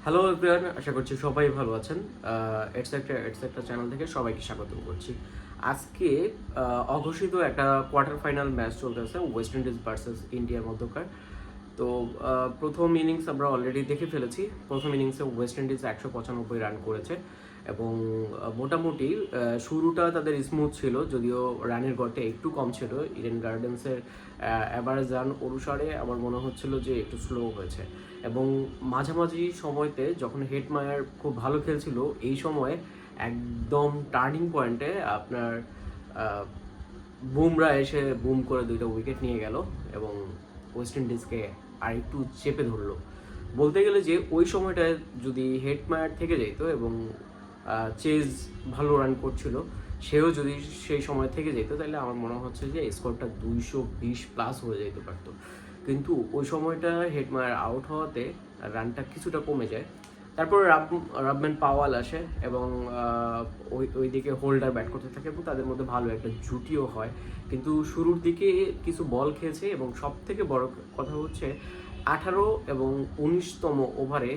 Hello everyone, আশা করছি সবাই ভালো আছেন। এটসেট্রা চ্যানেল থেকে সবাইকে স্বাগত করছি। আজকে অঘোষিত একটা কোয়ার্টার ফাইনাল ম্যাচ চলতেছে ওয়েস্ট ইন্ডিজ ভার্সেস ইন্ডিয়ার মধ্যকার। তো প্রথম ইনিংস আমরা অলরেডি দেখে ফেলেছি। প্রথম ইনিংসে ওয়েস্ট ইন্ডিজ 195 রান করেছে এবং মোটামুটি শুরুটা তাদের স্মুথ ছিল, যদিও রানের গড়টা একটু কম ছিল। ইডেন গার্ডেন্সের অ্যাভারেজ রান অনুসারে আমার মনে হচ্ছিল যে একটু স্লো হয়েছে এবং মাঝামাঝি সময়তে যখন হেটমায়ার খুব ভালো খেলছিল, এই সময়ে একদম টার্নিং পয়েন্টে আপনার বুমরা এসে বুম করে দুইটা উইকেট নিয়ে গেল এবং ওয়েস্ট ইন্ডিজকে আর একটু চেপে ধরলো। বলতে গেলে যে ওই সময়টায় যদি হেটমায়ার থেকে যেত এবং চেজ ভালো রান করছিল, সেও যদি সেই সময় থেকে যেত, তাহলে আমার মনে হচ্ছে যে স্কোরটা 220+ হয়ে যেতে পারতো। কিন্তু ওই সময়টা হেটমায়ার আউট হওয়াতে রানটা কিছুটা কমে যায়। তারপর রাবম্যান পাওয়াল আসে এবং ওইদিকে হোল্ডার ব্যাট করতে থাকে এবং তাদের মধ্যে ভালো একটা জুটিও হয়। কিন্তু শুরুর দিকে কিছু বল খেয়েছে এবং সব থেকে বড় কথা হচ্ছে 18 এবং 19তম ওভারে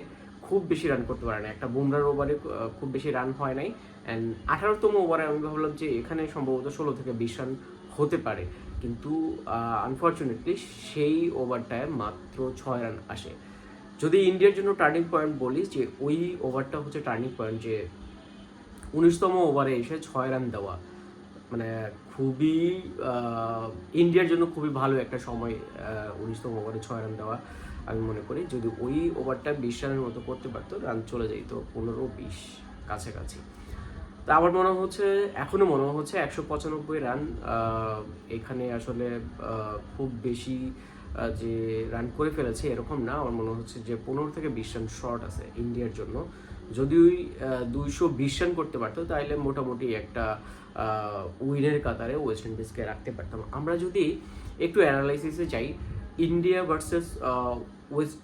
খুব বেশি রান করতে পারে না। একটা বুমরার ওভারে খুব বেশি রান হয় নাই, অ্যান্ড 18তম ওভারে আমি ভাবলাম যে এখানে সম্ভবত 16 থেকে 20 রান হতে পারে, কিন্তু আনফর্চুনেটলি সেই ওভারটায় মাত্র 6 রান আসে। যদি ইন্ডিয়ার জন্য টার্নিং পয়েন্ট বলি, যে ওই ওভারটা হচ্ছে টার্নিং পয়েন্ট, যে 19তম ওভারে এসে 6 রান দেওয়া মানে খুবই ইন্ডিয়ার জন্য খুবই ভালো একটা সময়। 19তম ওভারে 6 রান দেওয়া আমি মনে করি যদি ওই ওভারটা 20 রানের মতো করতে পারতো, রান চলে যেত 15-20 কাছাকাছি। তা আমার মনে হচ্ছে, এখনও মনে হচ্ছে 195 রান এখানে আসলে খুব বেশি যে রান করে ফেলেছে এরকম না। আমার মনে হচ্ছে যে 15 থেকে 20 রান শর্ট আছে ইন্ডিয়ার জন্য। যদি ওই 220 রান করতে পারতো, তাহলে মোটামুটি একটা উইনের কাতারে ওয়েস্ট ইন্ডিজকে রাখতে পারতাম। আমরা যদি একটু অ্যানালাইসিসে যাই, India versus West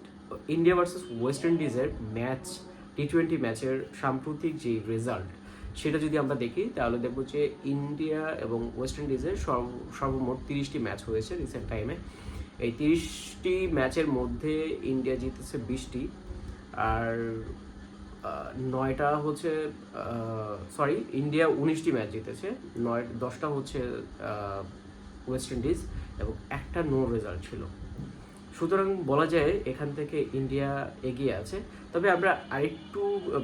India versus West ইন্ডিজের ম্যাচ, টি-20 ম্যাচের সাম্প্রতিক যে রেজাল্ট, সেটা যদি আমরা দেখি তাহলে দেখব যে ইন্ডিয়া এবং ওয়েস্ট ইন্ডিজের সর্বমোট 30টি ম্যাচ হয়েছে রিসেন্ট টাইমে। এই 30টি ম্যাচের মধ্যে ইন্ডিয়া জিতেছে 20টি, আর 9টা হচ্ছে ইন্ডিয়া 19টি ম্যাচ জিতেছে, 10টা হচ্ছে ওয়েস্ট ইন্ডিজ এবং একটা নো রেজাল্ট ছিল। সুতরাং বলা যায় এখান থেকে ইন্ডিয়া এগিয়ে আছে। তবে আমরা আরেকটু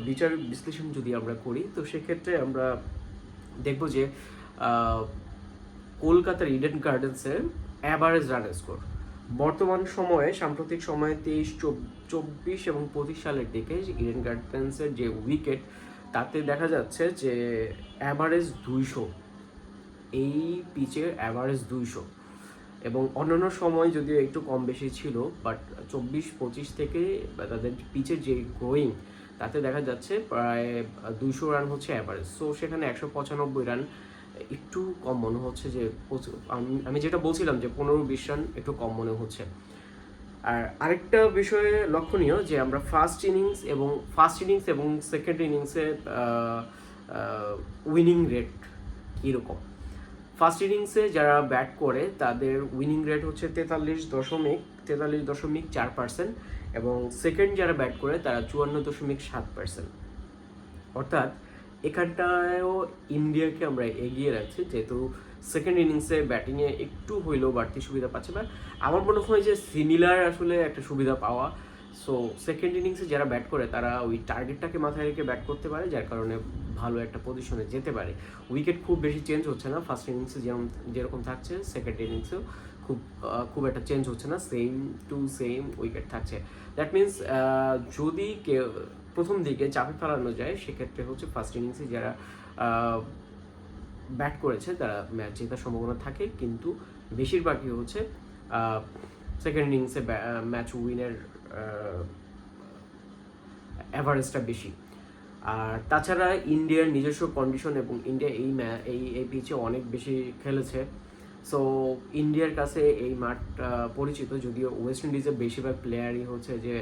বিচার বিশ্লেষণ যদি আমরা করি, তো সেক্ষেত্রে আমরা দেখব যে কলকাতার ইডেন গার্ডেন্সের অ্যাভারেজ রান স্কোর বর্তমান সময়ে, সাম্প্রতিক সময়ে 23, 24 এবং 25 সালের দিকে ইডেন গার্ডেন্সের যে উইকেট, তাতে দেখা যাচ্ছে যে অ্যাভারেজ 200, এই পিচের অ্যাভারেজ 200। এবং অন্যান্য সময় যদিও একটু কম বেশি ছিল, বাট 24-25 থেকে তাদের পিচের যে গ্রোয়িং, তাতে দেখা যাচ্ছে প্রায় 200 রান হচ্ছে অ্যাভারেজ। সো সেখানে 195 রান একটু কম মনে হচ্ছে, যে আমি যেটা বলছিলাম যে 15-20 রান একটু কম মনে হচ্ছে। আর আরেকটা বিষয়ে লক্ষণীয় যে আমরা ফার্স্ট ইনিংস এবং সেকেন্ড ইনিংসে উইনিং রেট কীরকম। ফার্স্ট ইনিংসে যারা ব্যাট করে তাদের উইনিং রেট হচ্ছে 43.4%, এবং সেকেন্ড যারা ব্যাট করে তারা 54.7%। অর্থাৎ এখানটায়ও ইন্ডিয়াকে আমরা এগিয়ে রাখছি, যেহেতু সেকেন্ড ইনিংসে ব্যাটিংয়ে একটু হইলেও বাড়তি সুবিধা পাচ্ছে। বা আমার মনে হয় যে সিমিলার আসলে একটা সুবিধা পাওয়া। সো সেকেন্ড ইনিংসে যারা ব্যাট করে তারা ওই টার্গেটটাকে মাথায় রেখে ব্যাট করতে পারে, যার কারণে ভালো একটা পজিশনে যেতে পারে। উইকেট খুব বেশি চেঞ্জ হচ্ছে না, ফার্স্ট ইনিংসে যেরকম থাকছে সেকেন্ড ইনিংসেও খুব একটা চেঞ্জ হচ্ছে না, সেম টু সেম উইকেট থাকছে। দ্যাট মিনস যদি কেউ প্রথম দিকে চাপে ফেলানো যায়, সেক্ষেত্রে হচ্ছে ফার্স্ট ইনিংসে যারা ব্যাট করেছে তারা ম্যাচ জেতার সম্ভাবনা থাকে, কিন্তু বেশিরভাগই হচ্ছে সেকেন্ড ইনিংসে ম্যাচ উইনের অ্যাভারেজটা বেশি। আর তাছাড়া ইন্ডিয়ার নিজস্ব কন্ডিশন, এবং ইন্ডিয়া এই পিচে অনেক বেশি খেলেছে। সো ইন্ডিয়ার কাছে এই মাঠটা পরিচিত, যদিও ওয়েস্ট ইন্ডিজের বেশিরভাগ প্লেয়ারই হচ্ছে যে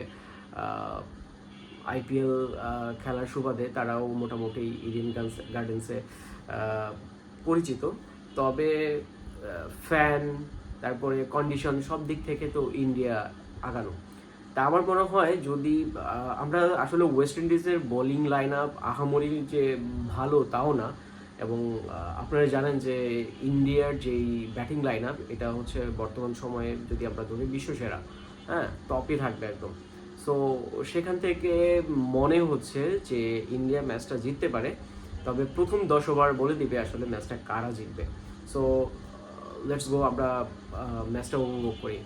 আইপিএল খেলার সুবাদে তারাও মোটামুটি ইডেন গার্ডেন্সে পরিচিত। তবে ফ্যান, তারপরে কন্ডিশন, সব দিক থেকে তো ইন্ডিয়া আগানো। তা আমার মনে হয় যদি আমরা আসলে ওয়েস্ট ইন্ডিজের বোলিং লাইন আপ আহামরি যে ভালো তাও না, এবং আপনারা জানেন যে ইন্ডিয়ার যেই ব্যাটিং লাইন আপ এটা হচ্ছে বর্তমান সময়ে যদি আমরা ধরি বিশ্বসেরা, হ্যাঁ টপে থাকবে একদম। সো সেখান থেকে মনে হচ্ছে যে ইন্ডিয়া ম্যাচটা জিততে পারে, তবে প্রথম 10 ওভার বলে দিবে আসলে ম্যাচটা কারা জিতবে। সো লেটস গো, আমরা ম্যাচটা উপভোগ করি।